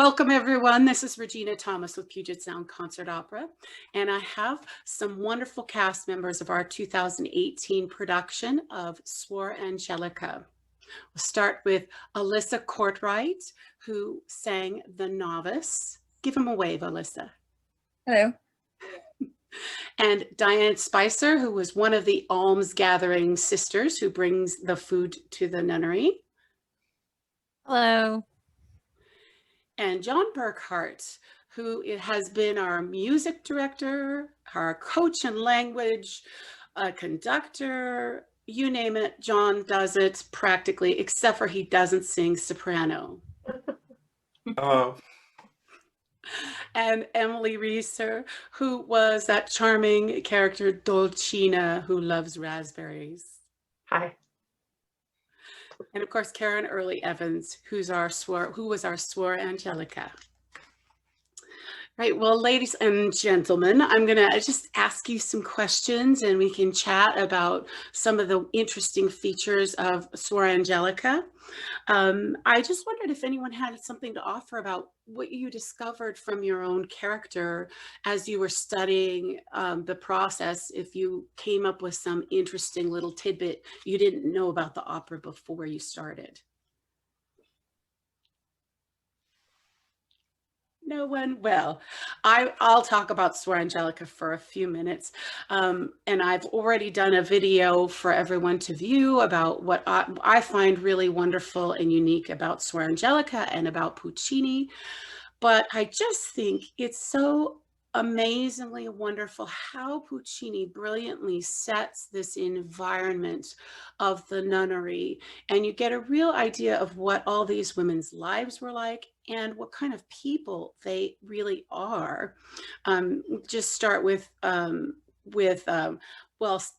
Welcome everyone. This is Regina Thomas with Puget Sound Concert Opera, and I have some wonderful cast members of our 2018 production of Suor Angelica. We'll start with Alyssa Cortright, who sang The Novice. Give him a wave, Alyssa. Hello. And Diane Spicer, who was one of the alms gathering sisters who brings the food to the nunnery. Hello. And John Burkhart, who has been our music director, our coach in language, a conductor, you name it, John does it practically, except for he doesn't sing soprano. Oh. And Emily Reeser, who was that charming character Dulcina who loves raspberries. Hi. And of course, Karen Early Evans, who was our Suor Angelica. Right, well, ladies and gentlemen, I'm gonna just ask you some questions and we can chat about some of the interesting features of Suor Angelica. I just wondered if anyone had something to offer about what you discovered from your own character as you were studying the process, if you came up with some interesting little tidbit you didn't know about the opera before you started. No one? Well, I'll talk about Suor Angelica for a few minutes. And I've already done a video for everyone to view about what I find really wonderful and unique about Suor Angelica and about Puccini. But I just think it's so amazingly wonderful how Puccini brilliantly sets this environment of the nunnery, and you get a real idea of what all these women's lives were like and what kind of people they really are. Just start with well,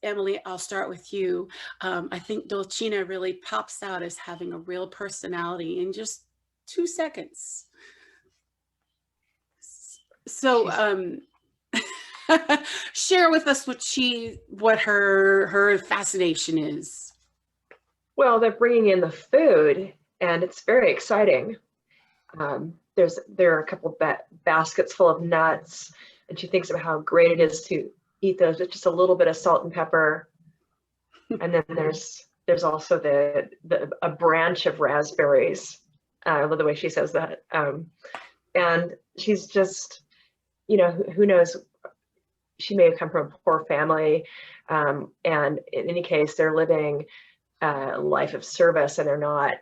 Emily, I'll start with you. I think Dulcina really pops out as having a real personality in just 2 seconds. So share with us what her fascination is. Well, they're bringing in the food and it's very exciting. There are a couple baskets full of nuts, and she thinks about how great it is to eat those with just a little bit of salt and pepper. And then there's also a branch of raspberries. I love the way she says that. And she's just, who knows, she may have come from a poor family, and in any case they're living a life of service, and they're not,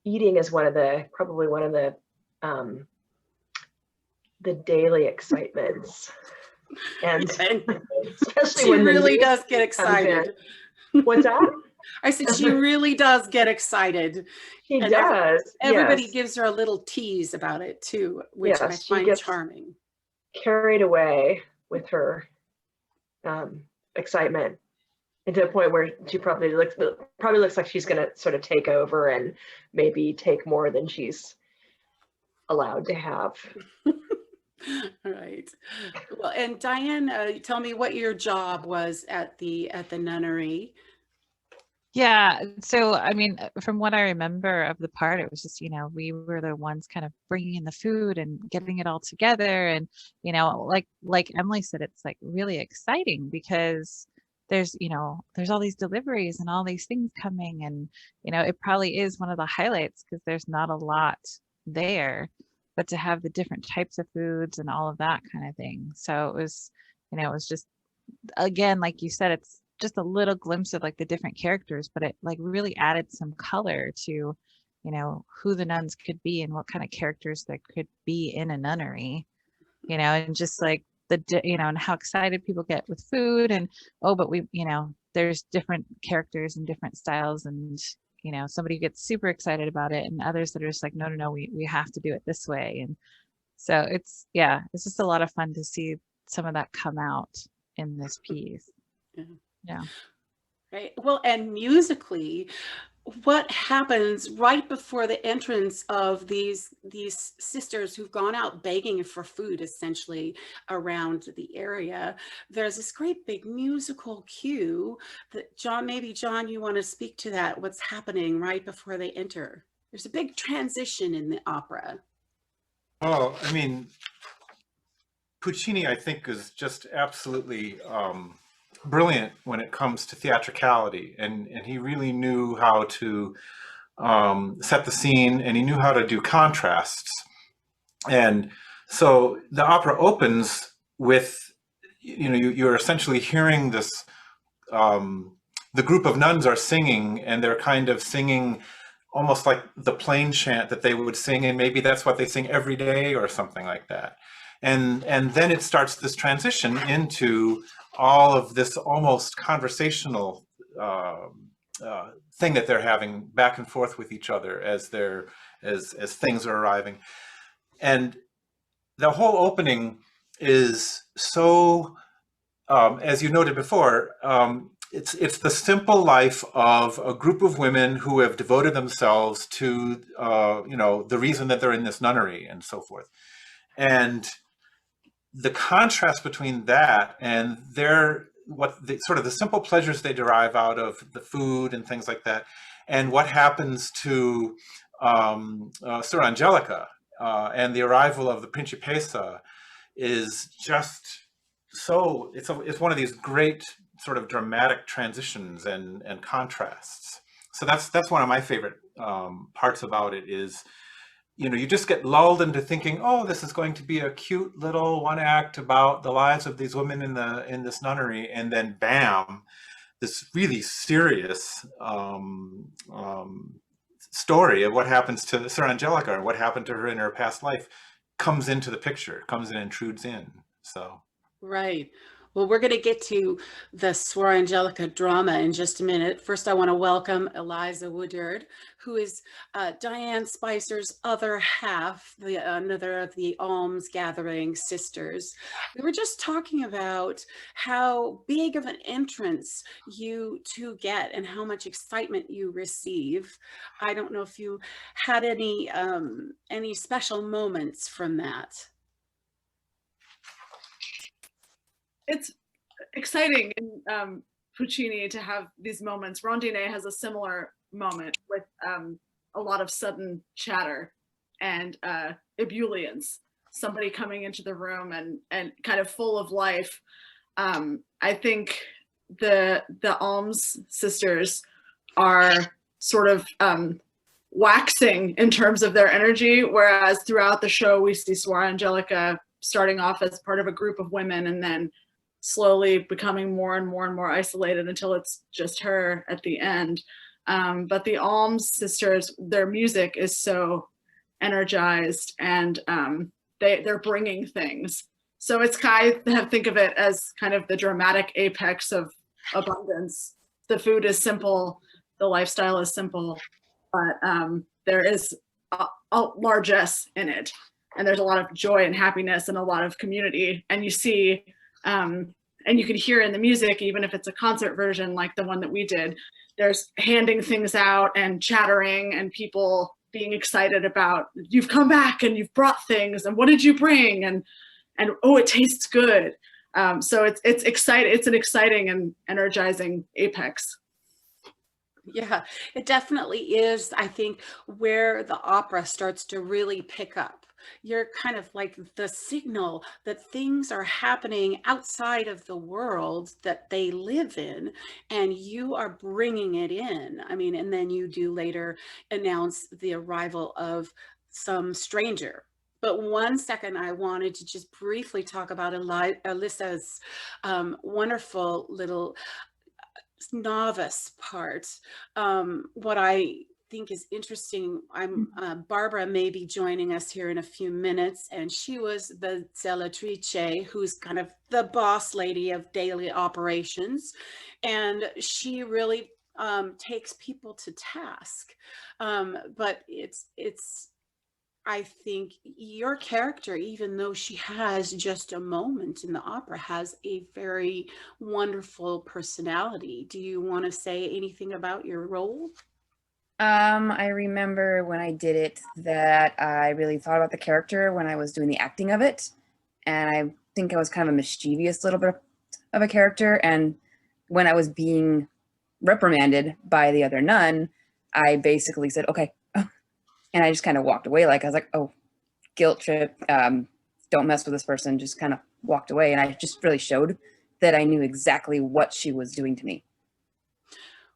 eating is probably one of the daily excitements, and especially she when really does get excited. What's that? I said she really does get excited. She does. Everybody yes. gives her a little tease about it too, which I find charming. Carried away with her excitement, and to the point where she probably looks like she's going to sort of take over and maybe take more than she's allowed to have. Right. Well, and Diane, tell me what your job was at the nunnery. Yeah, so I mean, from what I remember of the part, it was just, we were the ones kind of bringing in the food and getting it all together. And, like Emily said, it's like really exciting because there's all these deliveries and all these things coming. And, it probably is one of the highlights because there's not a lot there, but to have the different types of foods and all of that kind of thing. So it was just, again, like you said, it's just a little glimpse of like the different characters, but it like really added some color to, who the nuns could be and what kind of characters there could be in a nunnery, and just like and how excited people get with food, and but we, there's different characters and different styles, and somebody gets super excited about it and others that are just like, no, we have to do it this way. And so it's just a lot of fun to see some of that come out in this piece. Yeah. Right. Well, and musically, what happens right before the entrance of these sisters who've gone out begging for food essentially around the area? There's this great big musical cue that John, you want to speak to that, what's happening right before they enter? There's a big transition in the opera. Oh, I mean, Puccini, I think, is just absolutely brilliant when it comes to theatricality, and he really knew how to set the scene, and he knew how to do contrasts. And so the opera opens with, you're essentially hearing this, the group of nuns are singing, and they're kind of singing almost like the plain chant that they would sing, and maybe that's what they sing every day or something like that. And then it starts this transition into all of this almost conversational thing that they're having back and forth with each other as things are arriving. And the whole opening is so, as you noted before, it's the simple life of a group of women who have devoted themselves to, the reason that they're in this nunnery and so forth. And the contrast between that and sort of the simple pleasures they derive out of the food and things like that, and what happens to Suor Angelica and the arrival of the Principessa is just so, it's one of these great sort of dramatic transitions and contrasts. So that's one of my favorite parts about it is, you just get lulled into thinking, oh, this is going to be a cute little one act about the lives of these women in this nunnery, and then bam, this really serious story of what happens to Suor Angelica, or what happened to her in her past life, comes into the picture, comes and intrudes in. So Right. Well, we're going to get to the Suor Angelica drama in just a minute. First, I want to welcome Eliza Woodard, who is Diane Spicer's other half, another of the alms gathering sisters. We were just talking about how big of an entrance you two get and how much excitement you receive. I don't know if you had any special moments from that. It's exciting in Puccini to have these moments. Rondine has a similar moment with a lot of sudden chatter and ebullience, somebody coming into the room and kind of full of life. I think the alms sisters are sort of waxing in terms of their energy, whereas throughout the show we see Suor Angelica starting off as part of a group of women and then slowly becoming more and more and more isolated until it's just her at the end. But the alms sisters, their music is so energized, and they're bringing things. So it's kind of, think of it as kind of the dramatic apex of abundance. The food is simple, the lifestyle is simple, but there is a largesse in it. And there's a lot of joy and happiness and a lot of community. And you see, and you can hear in the music, even if it's a concert version like the one that we did, there's handing things out and chattering and people being excited about, you've come back and you've brought things, and what did you bring? And oh, it tastes good. So it's exciting. It's an exciting and energizing apex. Yeah, it definitely is. I think where the opera starts to really pick up. You're kind of like the signal that things are happening outside of the world that they live in, and you are bringing it in. I mean, and then you do later announce the arrival of some stranger. But 1 second, I wanted to just briefly talk about Alyssa's wonderful little novice part. What I think is interesting, Barbara may be joining us here in a few minutes, and she was the Zelatrice, who's kind of the boss lady of daily operations, and she really takes people to task. But it's I think your character, even though she has just a moment in the opera, has a very wonderful personality. Do you want to say anything about your role? I remember when I did it that I really thought about the character when I was doing the acting of it. And I think I was kind of a mischievous little bit of a character. And when I was being reprimanded by the other nun, I basically said, okay, And I just kind of walked away. Like, I was like, oh, guilt trip. Don't mess with this person. Just kind of walked away. And I just really showed that I knew exactly what she was doing to me.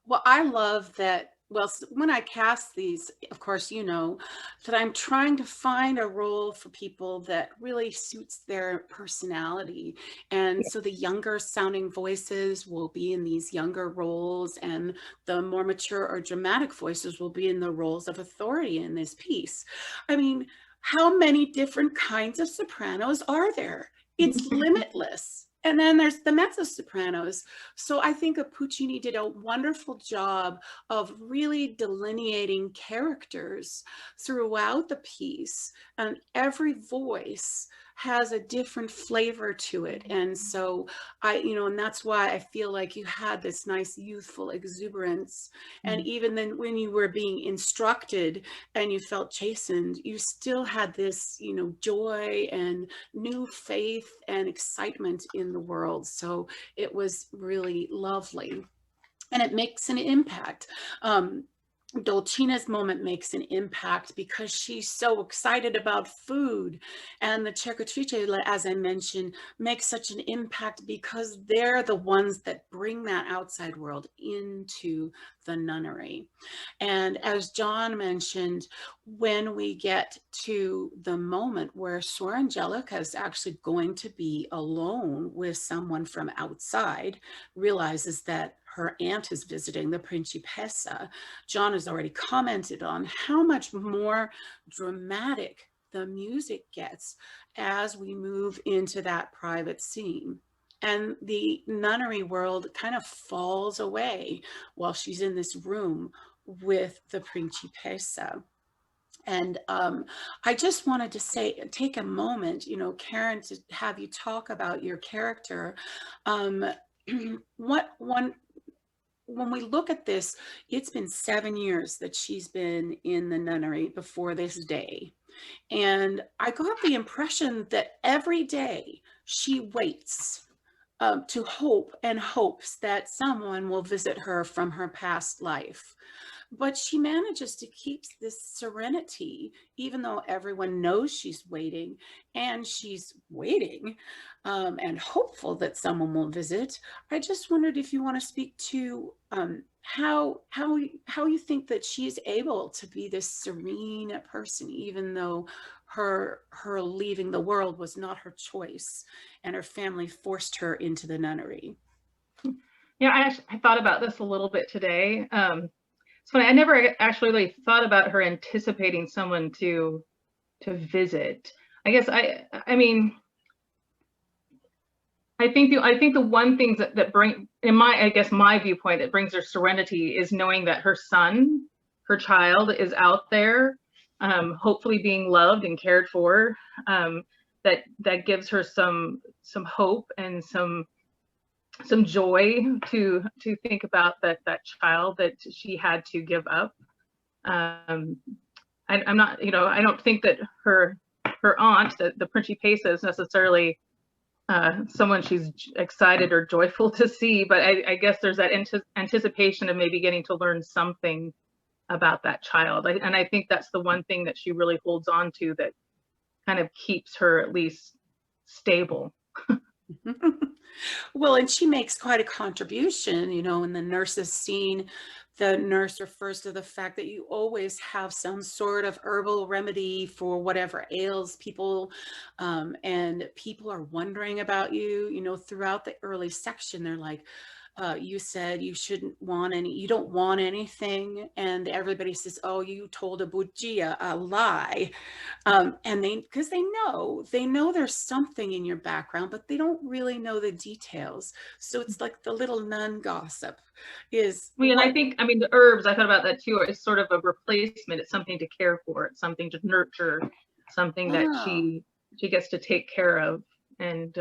Well, I love that. Well, when I cast these, of course, you know that I'm trying to find a role for people that really suits their personality. And so the younger sounding voices will be in these younger roles, and the more mature or dramatic voices will be in the roles of authority in this piece. I mean, how many different kinds of sopranos are there? It's limitless. And then there's the mezzo sopranos. So I think Puccini did a wonderful job of really delineating characters throughout the piece, and every voice has a different flavor to it. And so and that's why I feel like you had this nice youthful exuberance. And even then when you were being instructed and you felt chastened, you still had this, joy and new faith and excitement in the world. So it was really lovely. And it makes an impact. Dolcina's moment makes an impact because she's so excited about food, and the Cercatrice, as I mentioned, makes such an impact because they're the ones that bring that outside world into the nunnery. And as John mentioned, when we get to the moment where Suor Angelica is actually going to be alone with someone from outside, realizes that her aunt is visiting, the Principessa, John has already commented on how much more dramatic the music gets as we move into that private scene. And the nunnery world kind of falls away while she's in this room with the Principessa. And I just wanted to take a moment, Karen, to have you talk about your character. When we look at this, it's been 7 years that she's been in the nunnery before this day. And I got the impression that every day she waits to hope and hopes that someone will visit her from her past life. But she manages to keep this serenity, even though everyone knows she's waiting, and she's waiting and hopeful that someone will visit. I just wondered if you want to speak to how you think that she's able to be this serene person, even though her leaving the world was not her choice, and her family forced her into the nunnery. Yeah, I thought about this a little bit today. It's funny, I never actually really thought about her anticipating someone to visit. I guess I think the one thing that bring, in my viewpoint, that brings her serenity is knowing that her son, her child, is out there, hopefully being loved and cared for. That gives her some hope and some joy to think about that child that she had to give up. I'm not, I don't think that her aunt, the Principessa, is necessarily someone she's excited or joyful to see, but I guess there's that anticipation of maybe getting to learn something about that child. And I think that's the one thing that she really holds on to that kind of keeps her at least stable. Well, and she makes quite a contribution, in the nurse's scene. The nurse refers to the fact that you always have some sort of herbal remedy for whatever ails people, and people are wondering about you. Throughout the early section, they're like, you said you don't want anything, and everybody says, oh, you told a bugia, a lie. And because they know there's something in your background, but they don't really know the details. So it's like the little nun gossip is. And I think, the herbs, I thought about that too, is sort of a replacement. It's something to care for. It's something to nurture, something that she gets to take care of. And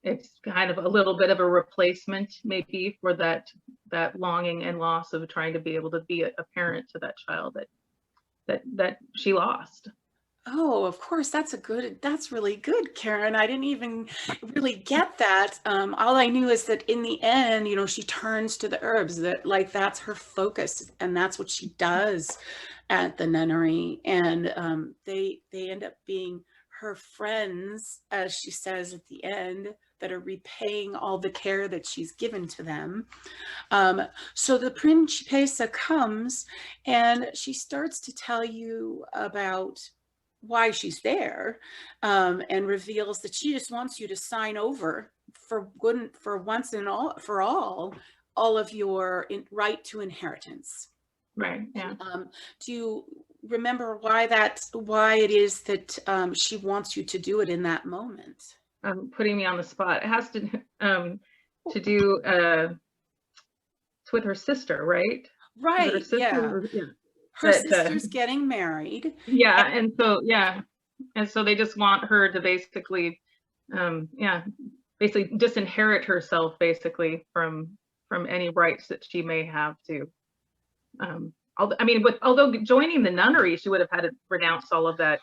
it's kind of a little bit of a replacement maybe for that longing and loss of trying to be able to be a parent to that child that she lost. Oh, of course, that's really good, Karen. I didn't even really get that. All I knew is that in the end, she turns to the herbs, that's her focus, and that's what she does. at the nunnery, and they end up being her friends, as she says at the end, that are repaying all the care that she's given to them. So the Principessa comes and she starts to tell you about why she's there, and reveals that she just wants you to sign over for good, for once and all for all of your right to inheritance. Right. Yeah. Do you remember why it is that she wants you to do it in that moment? Putting me on the spot. It has to do it's with her sister, right? Right. Her sister? Yeah. Yeah. Her sister's getting married. Yeah, and so they just want her to basically basically disinherit herself basically from any rights that she may have to although joining the nunnery, she would have had to renounce all of that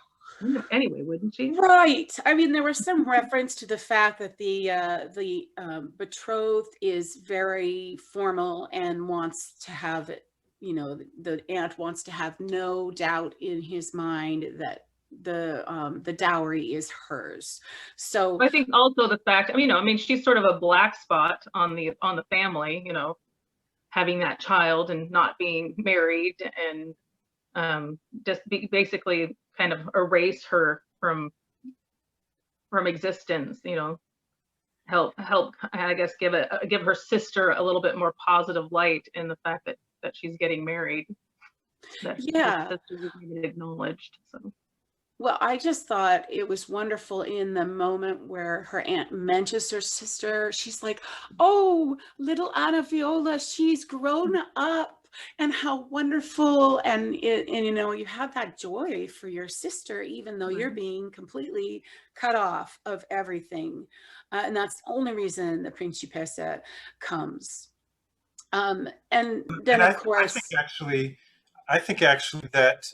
anyway, wouldn't she? Right. I mean, there was some reference to the fact that the betrothed is very formal and wants to have it, the aunt wants to have no doubt in his mind that the dowry is hers. So I think also the fact, she's sort of a black spot on the family, having that child and not being married, and basically kind of erase her from existence, help I guess give her sister a little bit more positive light in the fact that she's getting married, that yeah, her sister is being acknowledged. So well, I just thought it was wonderful in the moment where her aunt mentions her sister. She's like, "Oh, little Anna Viola, she's grown up, and how wonderful!" And you have that joy for your sister, even though you're being completely cut off of everything, and that's the only reason the Principessa comes. And then, of course, I think actually that.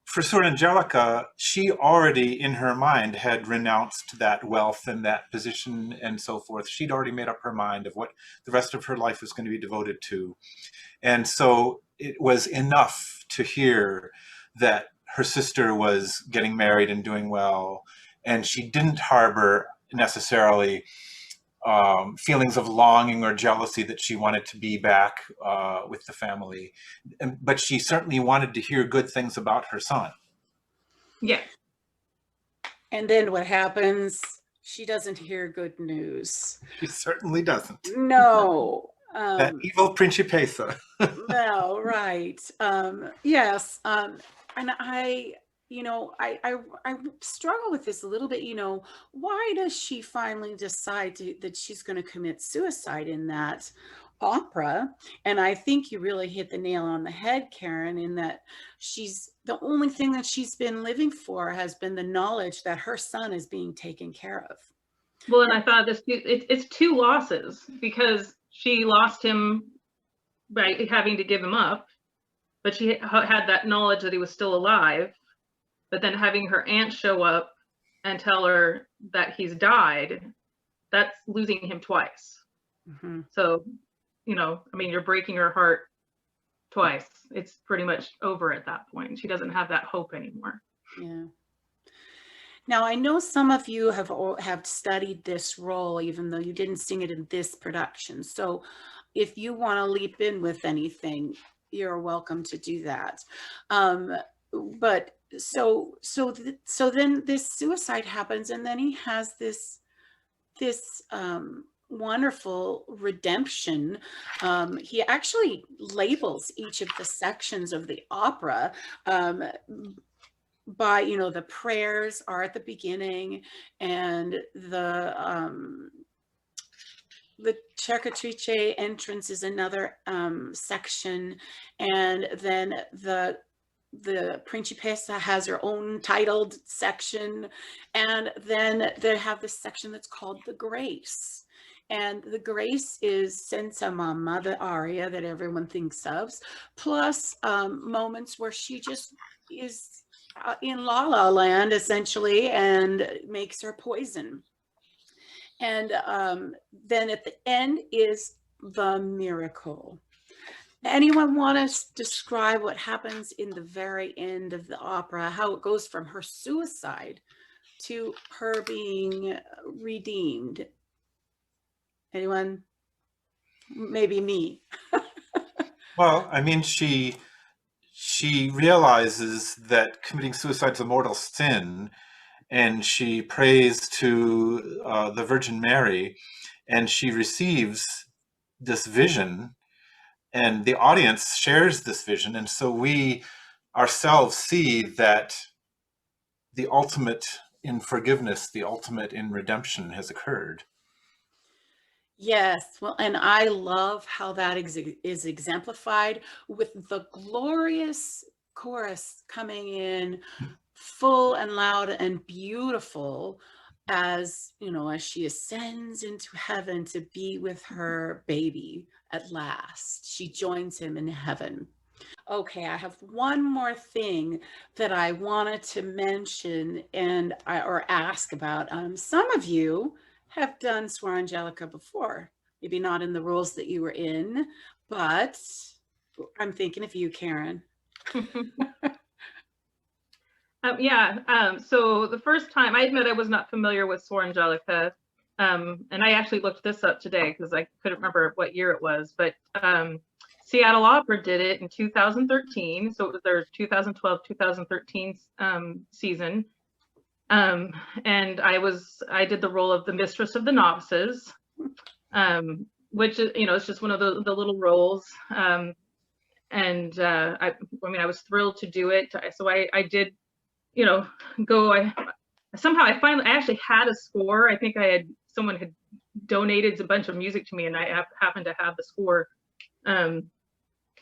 For Suor Angelica, she already in her mind had renounced that wealth and that position and so forth. She'd already made up her mind of what the rest of her life was going to be devoted to. And so it was enough to hear that her sister was getting married and doing well. And she didn't harbor necessarily feelings of longing or jealousy that she wanted to be back with the family. But she certainly wanted to hear good things about her son. Yeah. And then what happens? She doesn't hear good news. She certainly doesn't. No. That evil Principessa. No, right. Yes. And I struggle with this a little bit. Why does she finally decide that she's going to commit suicide in that opera? And I think you really hit the nail on the head, Karen, in that the only thing that she's been living for has been the knowledge that her son is being taken care of. Well, and I thought it's two losses, because she lost him by having to give him up, but she had that knowledge that he was still alive. But then having her aunt show up and tell her that he's died, that's losing him twice. Mm-hmm. So, you're breaking her heart twice. It's pretty much over at that point. She doesn't have that hope anymore. Yeah. Now, I know some of you have studied this role, even though you didn't sing it in this production. So if you want to leap in with anything, you're welcome to do that. But so then this suicide happens, and then he has this wonderful redemption. He actually labels each of the sections of the opera by, the prayers are at the beginning, and the Cercatrice entrance is another section, and then the Principessa has her own titled section, and then they have this section that's called the Grace. And the Grace is Senza Mamma, the aria that everyone thinks of, plus moments where she just is in La La Land, essentially, and makes her poison. And then at the end is the miracle. Anyone want to describe what happens in the very end of the opera, how it goes from her suicide to her being redeemed? Anyone? Maybe me. Well, I mean, she realizes that committing suicide is a mortal sin, and she prays to the Virgin Mary, and she receives this vision, and the audience shares this vision, and so we ourselves see that the ultimate in forgiveness, the ultimate in redemption has occurred. Yes, well, and I love how that is exemplified with the glorious chorus coming in full and loud and beautiful as, you know, as she ascends into heaven to be with her baby at last. She joins him in heaven. Okay, I have one more thing that I wanted to mention or ask about. Some of you have done Suor Angelica before, maybe not in the roles that you were in, but I'm thinking of you, Karen. So the first time, I admit I was not familiar with Suor Angelica, and I actually looked this up today because I couldn't remember what year it was, but Seattle Opera did it in 2013, so it was their 2012-2013 season, and I did the role of the Mistress of the Novices, which is, you know, it's just one of the little roles, I mean, I was thrilled to do it, so I did, you know, I actually had a score. I think someone had donated a bunch of music to me, and I happened to have the score.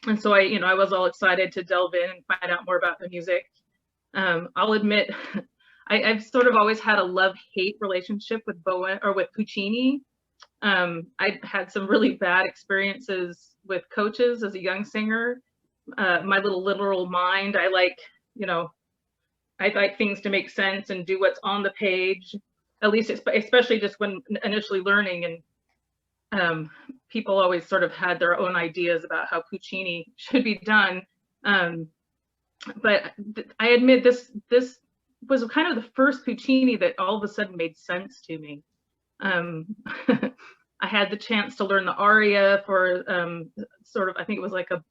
And so I was all excited to delve in and find out more about the music. I'll admit, I've sort of always had a love-hate relationship with Puccini. I had some really bad experiences with coaches as a young singer. My little literal mind, I like things to make sense and do what's on the page, at least especially just when initially learning, and people always sort of had their own ideas about how Puccini should be done. But I admit this was kind of the first Puccini that all of a sudden made sense to me. I had the chance to learn the aria for I think it was like a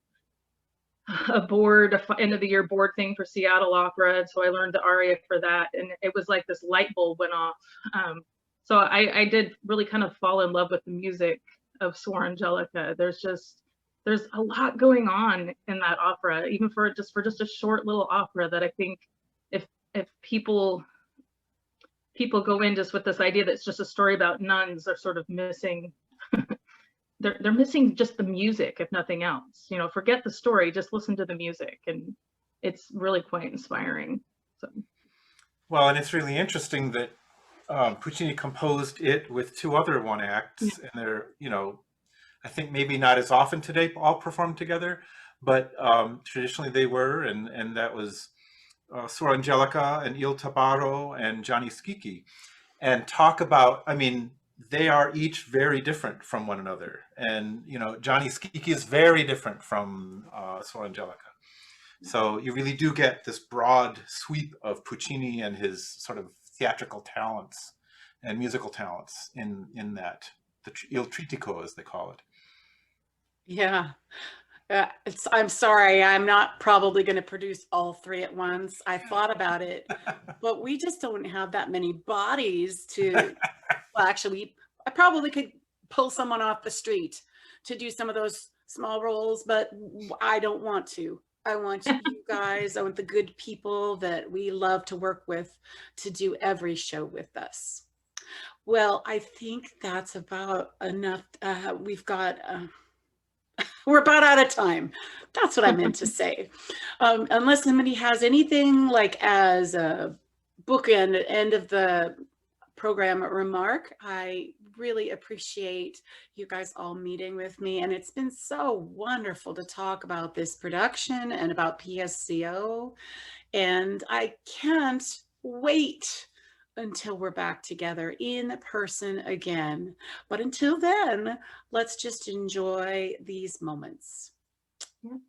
end of the year board thing for Seattle Opera, and so I learned the aria for that, and it was like this light bulb went off. So I did really kind of fall in love with the music of Suor Angelica. There's a lot going on in that opera, even for just a short little opera, that I think if people go in just with this idea that it's just a story about nuns, are sort of missing they're missing just the music, if nothing else. You know, forget the story, just listen to the music, and it's really quite inspiring. So, well, and it's really interesting that Puccini composed it with two other one acts, and they're, I think maybe not as often today all performed together, but traditionally they were, and that was Suor Angelica and Il Tabarro and Gianni Schicchi. And talk about, I mean, they are each very different from one another. And, Gianni Schicchi is very different from Suor Angelica. So you really do get this broad sweep of Puccini and his sort of theatrical talents and musical talents in that, the Il Trittico, as they call it. Yeah. I'm sorry, I'm not probably going to produce all three at once. I thought about it, but we just don't have that many bodies to, well, actually, I probably could pull someone off the street to do some of those small roles, but I don't want to. I want you guys, I want the good people that we love to work with to do every show with us. Well, I think that's about enough. We're about out of time. That's what I meant to say. Unless somebody has anything like as a bookend, end of the program remark, I really appreciate you guys all meeting with me. And it's been so wonderful to talk about this production and about PSCO. And I can't wait until we're back together in person again. But until then, let's just enjoy these moments. Yeah.